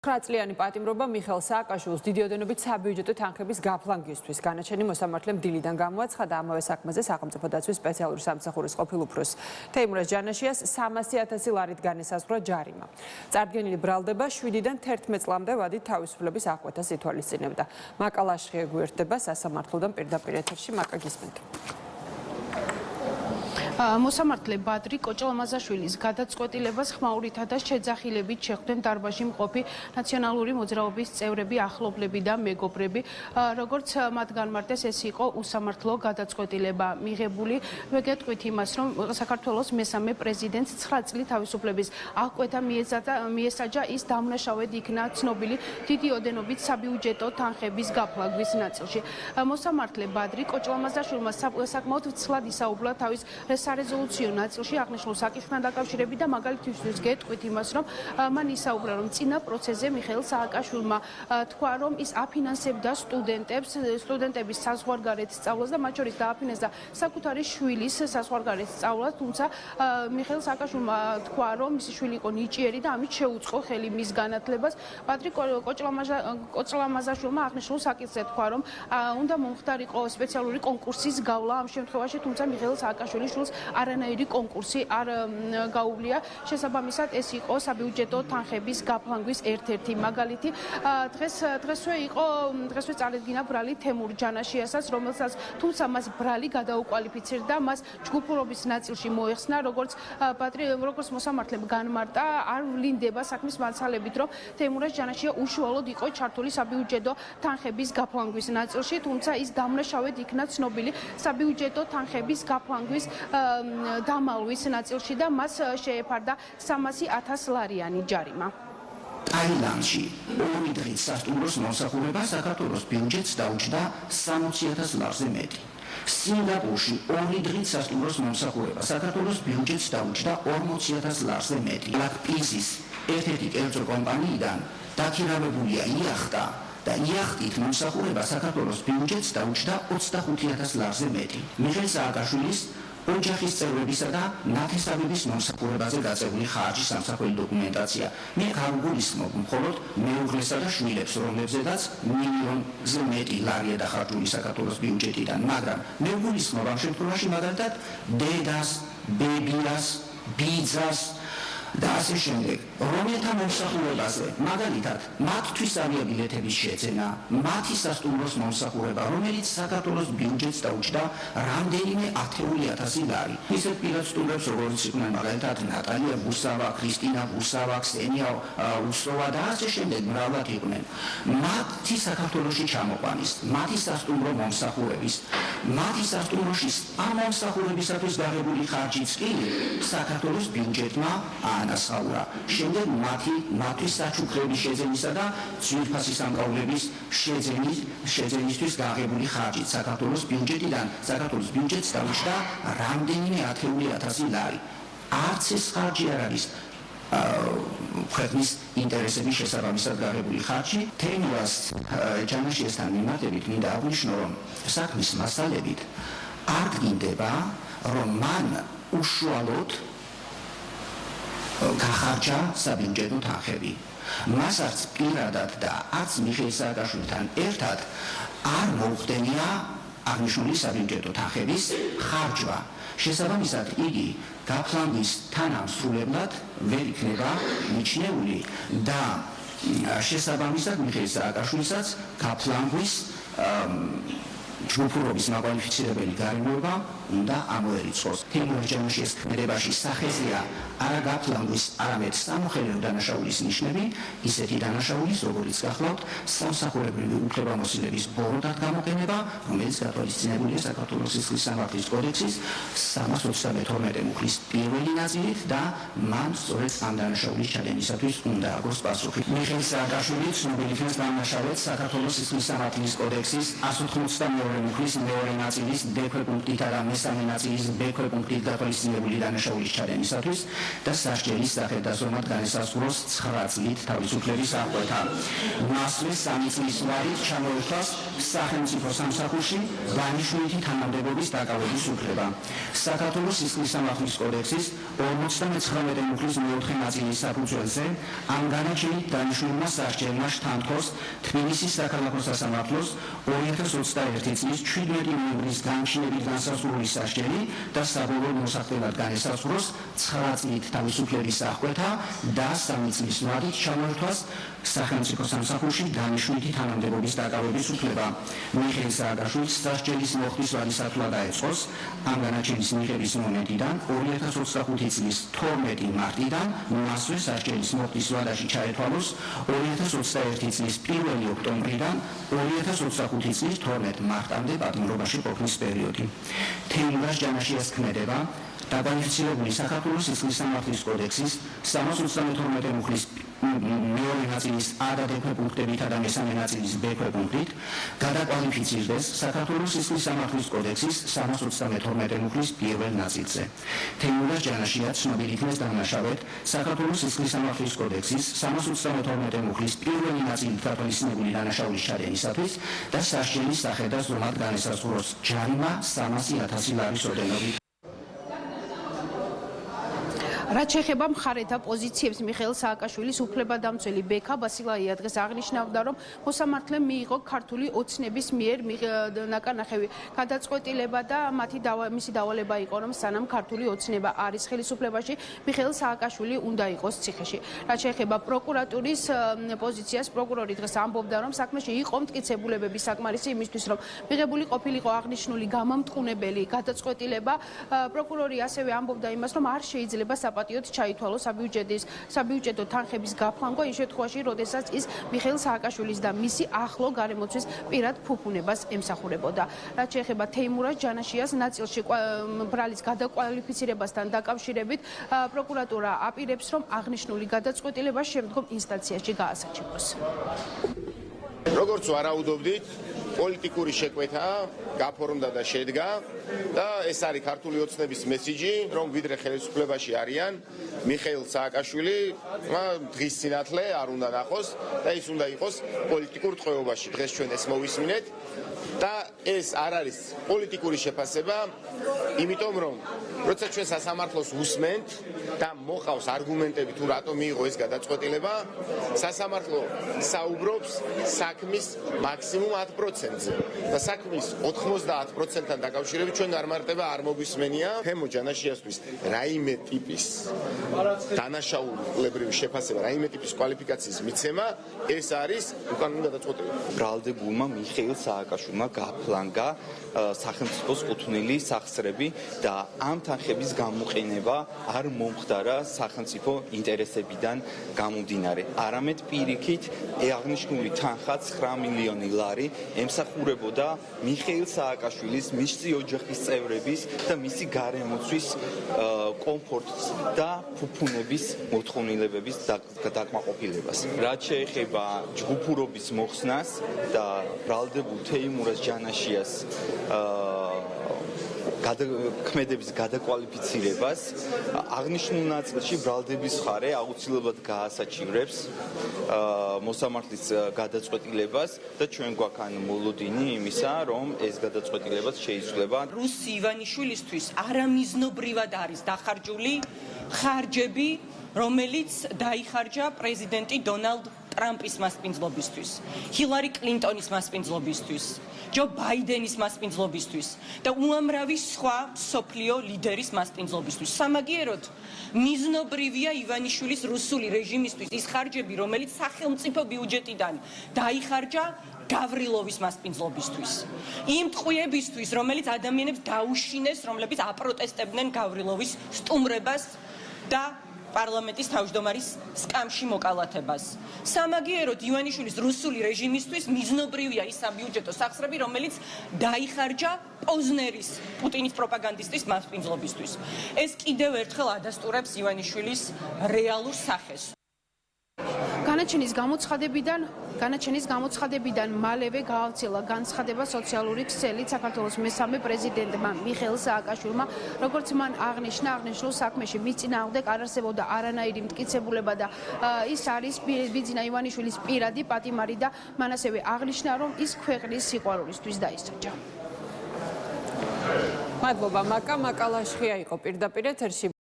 9-წლიანი პატიმრობა მიხეილ სააკაშვილს დიდი ოდენობით საბიუჯეტო თანხების გაფლანგისთვის განაჩენი მოსამართლემ დილიდან გამოაცხადა. ამავე საქმეზე სახელმწიფო დაცვის სპეციალური სამსახურის ყოფილ უფროს თეიმურაზ ჯანაშიას 300,000 ლარით განესაზღვრა ჯარიმა. წარდგენილი ბრალდება 7-დან 11 წლამდე ვადით თავისუფლების აღკვეთას ითვალისწინებდა. მაკა ლაშხი ეგვერდება სასამართლოდან პირდაპირ ეთერში. მაკა გისმენთ. მოსამართლე ბადრი კოჭლამაზაშვილის გადაწყვეტილებას ხმაურითა და შეძახილებით შეხვდნენ დარბაზში მყოფი ნაციონალური მოძრაობის წევრები, ახლობლები და მეგობრები. როგორც მათ განმარტეს, ეს იყო უსამართლო გადაწყვეტილება მიღებული. ვეგეტყვით იმას, რომ საქართველოს მესამე პრეზიდენტს 9 წლით თავისუფლების აღკვეთა მიესაჯა, ის დამნაშავედ იქნა ცნობილი დიდი ოდენობით საბიუჯეტო თანხების გაფლანგვის ნაწილში. მოსამართლე ბადრი კოჭლამაზაშვილმა საკმაოდ ცვლად ისაუბრა თავის სარეზოლუციო ნაწილში აღნიშნულ საკითხთან დაკავშირებით და მაგალითისთვის გეტყვით იმას, რომ მან ისაუბრა, რომ წინა პროცესზე მიხეილ სააკაშვილმა თქვა, რომ ის აფინანსებდა სტუდენტების საზღვარგარეთ სწავლას და მათ შორის დააფინანსდა საკუთარი შვილის საზღვარგარეთ სწავლას, თუმცა მიხეილ სააკაშვილმა თქვა, რომ მისი შვილი იყო ნიჭიერი და ამით შეუწყო ხელი მის განათლებას. ბადრი კოჭლამაზაშვილმა აღნიშნულ საკითხზე თქვა, რომ უნდა მომხდარიყო სპეციალური კონკურსის გავლა ამ შემთხვევაში, თუმცა მიხეილ სააკაშვილის შვილს არანაირი კონკურსი არ გაუვლია. შესაბამისად, ეს იყო საბიუჯეტო თანხების გაფლანგვის ერთ-ერთი მაგალითი. დღესვე წარადგინა ბრალი თემურ ჯანაშიასაც, რომელსაც თუმცა მას ბრალი გადაუკვალიფიცირდა, მას ჯგუფურობის ნაწილში მოეხსნა, როგორც მოსამართლემ განმარტა, არ ვლინდება საქმის მასალებით, რომ თემურაზ ჯანაშია უშუალოდ იყო ჩართული საბიუჯეტო თანხების გაფლანგვის ნაწილში, თუმცა ის დამნაშავედ იქნა ცნობილი საბიუჯეტო თანხების გაფლანგვის დამალვის ნაწილში და მას შეეფარდა 300,000 ლარიანი ჯარიმა. ტაილანდში 2 დღის სასტუმროს მომსახურება საქართველოს ბიუჯეტს დაუჭდა 60,000 ლარზე მეტი. სინგაპურში 2 დღის სასტუმროს მომსახურება საქართველოს ბიუჯეტს დაუჭდა 40,000 ლარზე მეტი. ლაკპიზის ერთ-ერთი კერძო კომპანიიდან დაქირავებულია იახტა და იახტით მომსახურება საქართველოს ბიუჯეტს დაუჭდა 25,000 ლარზე მეტი. მიხეილ სააკაშვილის ოჯახის წევრებისა და ნათესავების მომსახურებაზე გაწეული ხარჯი სამსახური დოკუმენტაცია. მე გავგულისხმობ მხოლოდ მეუღლესა და შვილებს, რომლებზედაც მილიონზე მეტი ლარია დახარჯული საქართველოს ბიუჯეტიდან, მაგრამ მე ვგულისხმობ ამ შემთხვევაში მაგალითად დედას, ბებიას, ბიძას და ასე შემდეგ, რომელთა მომსახურებაზე, მაგალითად, მათთვის ავიაბილეთების შეძენა, მათი სასტუმროს მომსახურება, რომელიც საქართველოს ბიუჯეტს დაუჭდა რამდენიმე 10,000 ლარი. ისეთ პირად სტუმრებს, როგორც იყვნენ მაგალითად ნატალია ბუსავა, ქრისტინა ბუსავა, ქსენია უსროვა და ასე შემდეგ მრავლად იყვნენ. მათი საქართველოში ჩამოყვანის, მათი სასტუმრო მომსახურების, მათი სასტუმროში ამ მომსახურებისათვის დაღებული ხარჯიც კი საქართველოს ბიუჯეტმა ანასხაურა. შემდეგ მათთვის საჩუქრების შეძენისა და ძვირფასი სამკაულების შეძენისთვის დაღებული ხარჯი საქართველოს ბიუჯეტიდან საქართველოს ბიუჯეტს დაუჭდა რამდენიმე 10,000 ლარი. არც ეს ხარჯი არ არის ქვეყნის ინტერესების შესაბამისად დაღებული ხარჯი. თეიმურაზ ჯანაშიასთან მიმართებით მინდა აღვნიშნო, რომ საქმის მასალებით არ გინდება, რომ მან უშუალოდ გახარჯა საბიუჯეტო თანხები. მას არც პირადად და არც მიხეილ სააკაშვილთან ერთად არ მოუხდენია აღნიშნული საბიუჯეტო თანხების ხარჯვა. შესაბამისად, იგი გაფლანგვის თანამსხვრებლად ვერ იქნება მიჩნეული და შესაბამისად მიხეილ სააკაშვილსაც გაფლანგვის ჯგუფურობის მაკვალიფიცირებელი გარემოება უნდა ამოერიცხოს. თეიმურაზ ჯანაშიას ქმედებაში სახეზეა არა გაფლანგვის, არამედ სამოხელეო დანაშაულის ნიშნები, ისეთი დანაშაულის, როგორიც გახლავთ სამსახურებრივი უფლებამოსილების ბოროტად გამოყენება, რომელიც გათვალისწინებულია საქართველოს სისხლის სამართლის კოდექსის 332 მუხლის პირველი ნაწილით და მან სწორედ ამ დანაშაულის ჩადენისათვის უნდა აგოს პასუხი. მიხეილ სააკაშვილი ცნობილი იქნეს დამნაშავედ საქართველოს სისხლის სამართლის კოდექსის 182 მეორე მუხლის მეორე ნაწილის D ქვეპუნქტითა და მესამე ნაწილის B ქვეპუნქტით გათვალისწინებული დანაშაულის ჩადენისათვის და სასჯელის სახით დასვენად განესაზღვროს 9 წლით თავისუფლების აღკვეთა. მასვე 3 წლის ვარით ჩამოერთვას სახელმწიფო სამსახურში დანიშნულითი თანამდებობის დაკავების უფლება. საქართველოს სისხლის სამართლის კოდექსის 59 მუხლის მეოთხე ნაწილის საფუძველზე ამ განაჩენით დანიშნულმა სასჯელმა შთანთქოს თბილისის საქალაქო სასამართლოს 2021 წლის 17 ნოემბრის განჩინებით განსაზღვრული სასჯელი და საბოლოოდ მოსახდენად განესაზღვროს 9 წლით თავისუფლების აღკვეთა და 3 წლის ვადით ჩამოერთვას სახელმწიფო სამსახურში დანიშნულითი თანამდებობის დაკავების უფლება. მიხეილ სააკაშვილს სასჯელის მოხდის ვადი სათვლა დაეწყოს ამ განაჩენის მიღების მომენტიდან 2025 წლის 12 მარტიდან მასვე სასჯელის მოხდის ვადაში ჩაეთვალოს 2021 წლის 1 ოქტომბრიდან 2025 წლის 12 მარტამდე პატიმრობაში ყოფნის პერიოდი. თეიმურაზ ჯანაშიას ქმედება დაკვალიფიცირებული საქართველოს სისხლის სამართლის კოდექსის 332 მუხლის მეორე ნაწილის A და D ქვეპუნქტებითა და მესამე ნაწილის B ქვეპუნქტით გადაკვალიფიცირდეს საქართველოს სისხლის სამართლის კოდექსის 332 მუხლის პირველ ნაწილზე. თეიმურაზ ჯანაშია ცნობილი იქნეს დამნაშავედ საქართველოს სისხლის სამართლის კოდექსის 332 მუხლის პირველი ნაწილით გათვალისწინებული დანაშაულის ჩადენისათვის და სასჯელის სახით და ზომად განესაზღვროს ჯარიმა 300,000 ლარის ოდენობით. რაც შეეხება მხარეთა პოზიციებს, მიხეილ სააკაშვილის უფლებადამცველი ბექა ბასილაია დღეს აღნიშნავდა, რომ მოსამართლემ მიიღო ქართული ოცნების მიერ ნაკანახევი გადაწყვეტილება და მისი დავალება იყო, რომ სანამ ქართული ოცნება არის ხელისუფლებაში, მიხეილ სააკაშვილი უნდა იყოს ციხეში. რაც შეეხება პროკურატურის პოზიციას, პროკურორი დღეს ამბობდა, რომ საქმეში იყო მტკიცებულებები საკმარისი იმისთვის, რომ მიღებული ყოფილიყო აღნიშნული გამამტყუნებელი გადაწყვეტილება. პროკურორი ასევე ამბობდა იმას, რომ არ შეიძლება საპატიოდ ჩაითვალოს საბიუჯეტო თანხების გაფლანგვა იმ შემთხვევაში, როდესაც ის მიხეილ სააკაშვილის და მისი ახლო გარემოცვის პირად ფუფუნებას ემსახურებოდა. რაც შეეხება თეიმურაზ ჯანაშიას ნაწილში ბრალის გადაკვალიფიცირებასთან დაკავშირებით, პროკურატურა აპირებს, რომ აღნიშნული გადაწყვეტილება შემდგომ ინსტანციაში გაასაჩივროს. როგორც ვარაუდობდით, პოლიტიკური შეკვეთა გაფორმდა და შედგა და ეს არის ქართული ოცნების მესიჯი, რომ ვიდრე ხელისუფლებაში არიან, მიხეილ სააკაშვილი დღის სინათლე არ უნდა ნახოს და ის უნდა იყოს პოლიტიკურ ტყვეობაში. დღეს ჩვენ ეს მოვისმინეთ და ეს არ არის პოლიტიკური შეფასება, იმიტომ რომ როცა ჩვენ სასამართლოს უსმენთ და მოყავს არგუმენტები თუ რატომ მიიღო ეს გადაწყვეტილება, სასამართლო საუბრობს საქმის მაქსიმუმ 10%-ზე და საქმის 90%-თან დაკავშირებით ჩვენ გამარტება არ მოგვისმენია თემო ჯანაშიასთვის რაიმე ტიპის დანაშაულებრივი შეფასება, რაიმე ტიპის კვალიფიკაციის მიცემა, ეს არის უკანონო გადაწყვეტილება. ბრალდებულმა მიხეილ სააკაშვილმა გაფლანგა სახელმწიფოს კუთვნილი სახსრები და ამ თანხების გამოყენება არ მომხდარა სახელმწიფო ინტერესებიდან გამომდინარე. არამედ პირიქით აღნიშნული თანხა 9 მილიონი ლარი ემსახურებოდა მიხეილ სააკაშვილის, მისი ოჯახის წევრების და მისი გარემოცვის კომფორტს და ფუფუნების მოთხოვნილებების დაკმაყოფილებას. რაც შეეხება ჯგუფურობის მოხსნას და ბრალდებულ თეიმურაზ ჯანაშიას ქმედების გადაკვალიფიცირებას, აღნიშნულ ნაწილში ბრალდების მხარე აუცილებლად გაასაჩივრებს მოსამართლის გადაწყვეტილებას და ჩვენ გვაქვს მოლოდინი იმისა, რომ ეს გადაწყვეტილებაც შეიცვლება. რუსი ივანიშვილისთვის არამიზნობრივად არის დახარჯული ხარჯები, რომელიც დაიხარჯა პრეზიდენტი დონალდ ტრამპის მასპინძლობისთვის, ჰილარი კლინტონის მასპინძლობისთვის, ჯო ბაიდენის მასპინძლობისთვის და უამრავი სხვა მსოფლიო ლიდერის მასპინძლობისთვის. სამაგიეროდ მიზნობრივია ივანიშვილის რუსული რეჟიმისთვის ის ხარჯები, რომელიც სახელმწიფო ბიუჯეტიდან დაიხარჯა გავრილოვის მასპინძლობისთვის. იმ ტყვიებისთვის, რომელიც ადამიანებს დაუშინეს, რომლებიც აპროტესტებდნენ გავრილოვის სტუმრებას და პარლამენტის თავმჯდომარის სკამში მოკალათებას. სამაგიეროდ ივანიშვილის რუსული რეჟიმისთვის მიზნობრივია ის საბიუჯეტო სახსრები, რომელიც დაიხარჯა პოზნერის, პუტინის პროპაგანდისტის მასპინძლობისთვის. ეს კიდევ ერთხელ ადასტურებს ივანიშვილის რეალურ სახეს. განაჩენის გამოცხადებიდან მალევე გაავრცელა განცხადება სოციალური ქსელით საქართველოს მესამე პრეზიდენტმა მიხეილ სააკაშვილმა, როგორც მან აღნიშნა, აღნიშნულ საქმეში მის წინააღმდეგ არ არსებობდა არანაირი მტკიცებულება და ის არის ბიძინა ივანიშვილის პირადი პატიმარი და მან ასევე აღნიშნა, რომ ის ქვეყნის სიყვარულისთვის დაისაჯა. მადლობა, მაკა მაკალაშხია იყო პირდაპირ ეთერში.